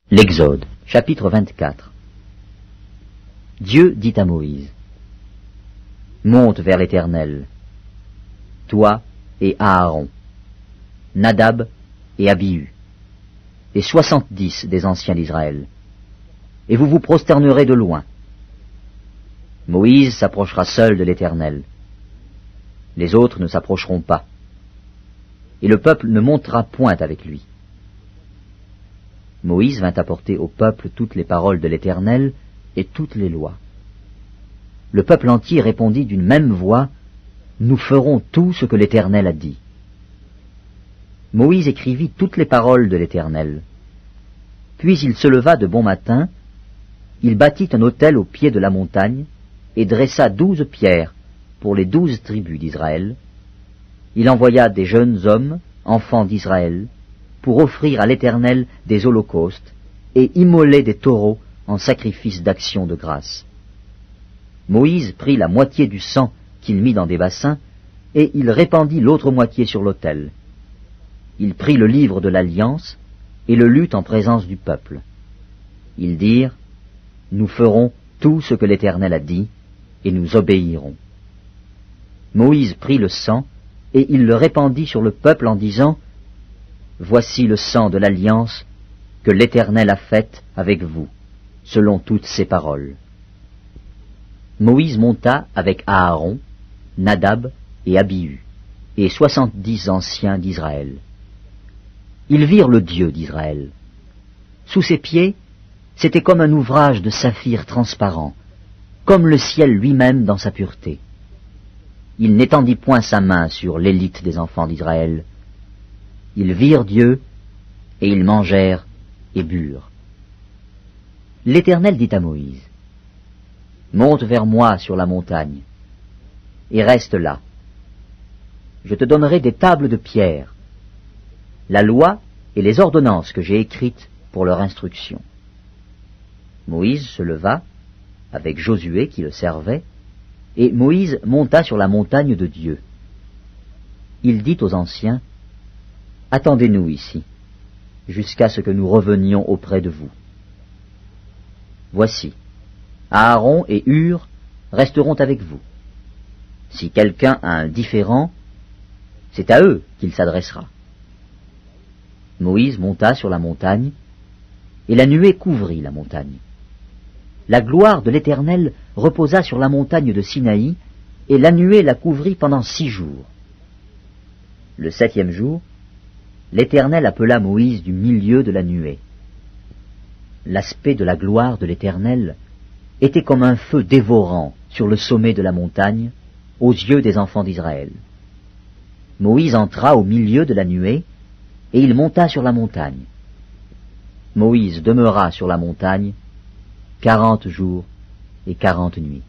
L'Exode, chapitre 24. Dieu dit à Moïse, « Monte vers l'Éternel, toi et Aaron, Nadab et Abihu, et 70 des anciens d'Israël, et vous vous prosternerez de loin. Moïse s'approchera seul de l'Éternel. Les autres ne s'approcheront pas, et le peuple ne montera point avec lui. » Moïse vint apporter au peuple toutes les paroles de l'Éternel et toutes les lois. Le peuple entier répondit d'une même voix, « Nous ferons tout ce que l'Éternel a dit. » Moïse écrivit toutes les paroles de l'Éternel. Puis il se leva de bon matin, il bâtit un autel au pied de la montagne, et dressa 12 pierres pour les 12 tribus d'Israël. Il envoya des jeunes hommes, enfants d'Israël, pour offrir à l'Éternel des holocaustes et immoler des taureaux en sacrifice d'action de grâce. Moïse prit la moitié du sang qu'il mit dans des bassins, et il répandit l'autre moitié sur l'autel. Il prit le livre de l'Alliance et le lut en présence du peuple. Ils dirent, « Nous ferons tout ce que l'Éternel a dit, et nous obéirons. » Moïse prit le sang, et il le répandit sur le peuple en disant, « Voici le sang de l'Alliance que l'Éternel a faite avec vous, selon toutes ses paroles. » Moïse monta avec Aaron, Nadab et Abihu, et 70 anciens d'Israël. Ils virent le Dieu d'Israël. Sous ses pieds, c'était comme un ouvrage de saphir transparent, comme le ciel lui-même dans sa pureté. Il n'étendit point sa main sur l'élite des enfants d'Israël. Ils virent Dieu, et ils mangèrent et burent. L'Éternel dit à Moïse, « Monte vers moi sur la montagne, et reste là. Je te donnerai des tables de pierre, la loi et les ordonnances que j'ai écrites pour leur instruction. » Moïse se leva, avec Josué qui le servait, et Moïse monta sur la montagne de Dieu. Il dit aux anciens, « Attendez-nous ici, jusqu'à ce que nous revenions auprès de vous. Voici, Aaron et Hur resteront avec vous. Si quelqu'un a un différend, c'est à eux qu'il s'adressera. » Moïse monta sur la montagne, et la nuée couvrit la montagne. La gloire de l'Éternel reposa sur la montagne de Sinaï, et la nuée la couvrit pendant 6 jours. Le 7e jour, l'Éternel appela Moïse du milieu de la nuée. L'aspect de la gloire de l'Éternel était comme un feu dévorant sur le sommet de la montagne, aux yeux des enfants d'Israël. Moïse entra au milieu de la nuée, et il monta sur la montagne. Moïse demeura sur la montagne 40 jours et 40 nuits.